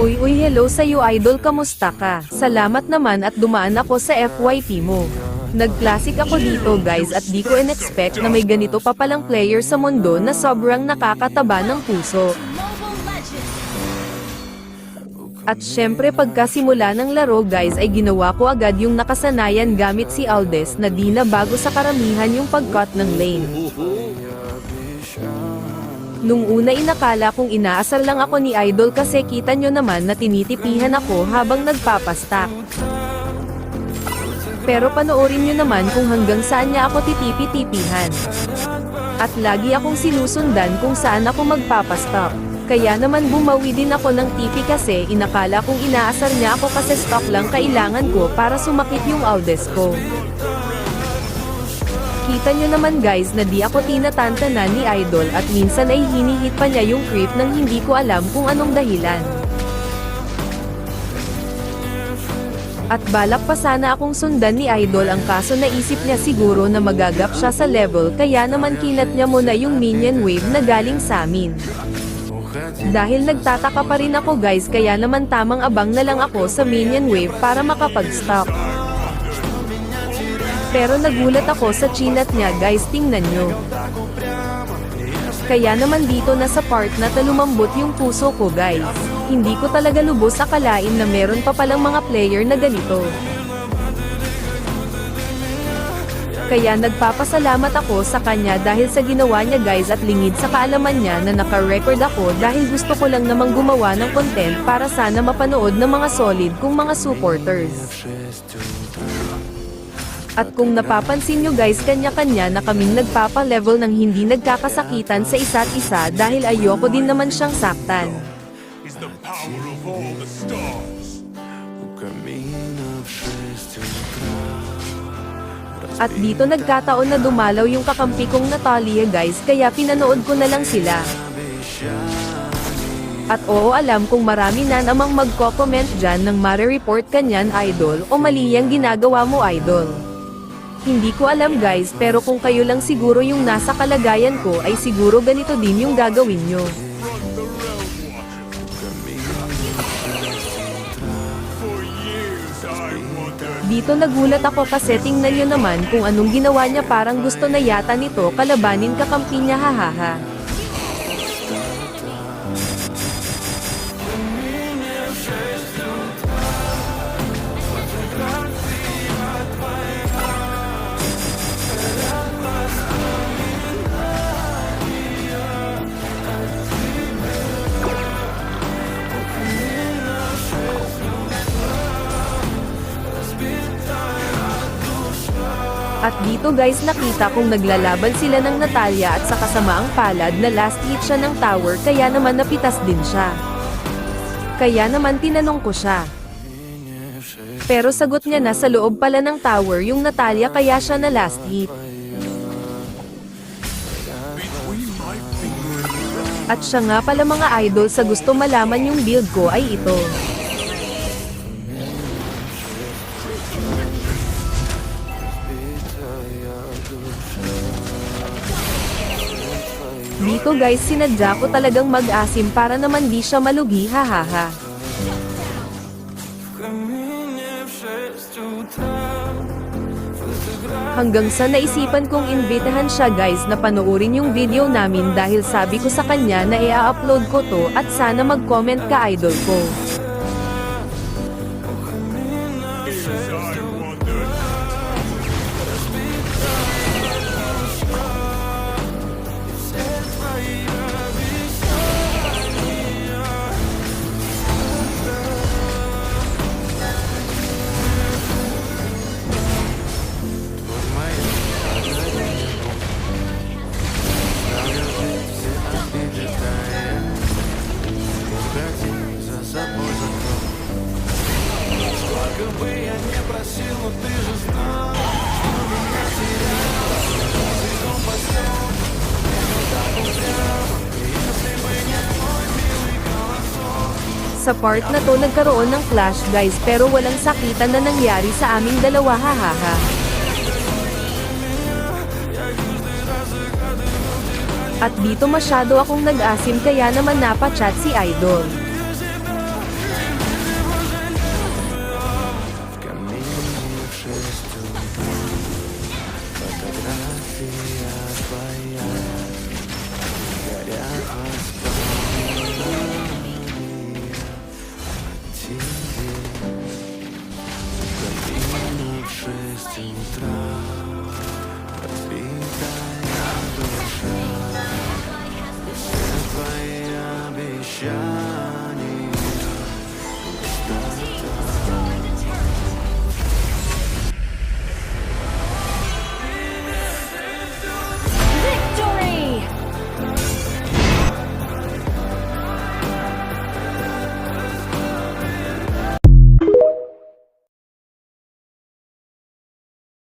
Uy hello sa'yo idol, kamusta ka? Salamat naman at dumaan ako sa FYP mo. Nag-classic ako dito guys at di ko in-expect na may ganito pa palang player sa mundo na sobrang nakakataba ng puso. At syempre pagkasimula ng laro guys ay ginawa ko agad yung nakasanayan gamit si Aldes na di na bago sa karamihan yung pag-cut ng lane. Nung una inakala kong inaasar lang ako ni Idol kasi kita nyo naman na tinitipihan ako habang nagpapastack. Pero panoorin nyo naman kung hanggang saan niya ako titipi-tipihan. At lagi akong sinusundan kung saan ako magpapastock. Kaya naman bumawi din ako ng tipi kasi inakala kong inaasar niya ako kasi stock lang kailangan ko para sumakit yung Aldes ko. Kita nyo naman guys na di ako tinatantanan ni Idol at minsan ay hinihit pa niya yung creep nang hindi ko alam kung anong dahilan. At balak pa sana akong sundan ni Idol, ang kaso naisip niya siguro na magagap siya sa level kaya naman kinat niya muna yung minion wave na galing sa amin. Dahil nagtataka pa rin ako guys kaya naman tamang abang na lang ako sa minion wave para makapag-stop. Pero nagulat ako sa chinat niya guys, tingnan nyo. Kaya naman dito na sa part na lumambot yung puso ko guys. Hindi ko talaga lubos akalain na meron pa palang mga player na ganito. Kaya nagpapasalamat ako sa kanya dahil sa ginawa niya guys at lingid sa kaalaman niya na naka-record ako dahil gusto ko lang namang gumawa ng content para sana mapanood ng mga solid kong mga supporters. At kung napapansin nyo guys, kanya-kanya na kaming nagpapa-level ng hindi nagkakasakitan sa isa't isa dahil ayoko din naman siyang saktan. At dito nagkataon na dumalaw yung kakampi kong Natalia guys kaya pinanood ko na lang sila. At oo, alam kong marami na namang magko-comment dyan ng mare-report kanyan Idol o mali yang ginagawa mo Idol. Hindi ko alam guys, pero kung kayo lang siguro yung nasa kalagayan ko ay siguro ganito din yung gagawin nyo. Dito nagulat ako kasi tingnan nyo naman kung anong ginawa niya, parang gusto na yata nito kalabanin kakampi niya, hahaha. At dito guys nakita kong naglalaban sila ng Natalia at sa kasamaang palad na last hit siya ng tower kaya naman napitas din siya. Kaya naman tinanong ko siya. Pero sagot niya na sa loob pala ng tower yung Natalia kaya siya na last hit. At siya nga pala mga idol, sa gusto malaman yung build ko ay ito. Dito guys sinadya ko talagang mag-asim para naman di siya malugi, hahaha. Hanggang sa naisipan kong imbitahan siya guys na panoorin yung video namin dahil sabi ko sa kanya na i-upload ko to at sana mag-comment ka idol ko. Sa part na to nagkaroon ng clash guys pero walang sakitan na nangyari sa aming dalawa, hahaha. At dito masyado akong nag-asim kaya naman napachat si Idol. siya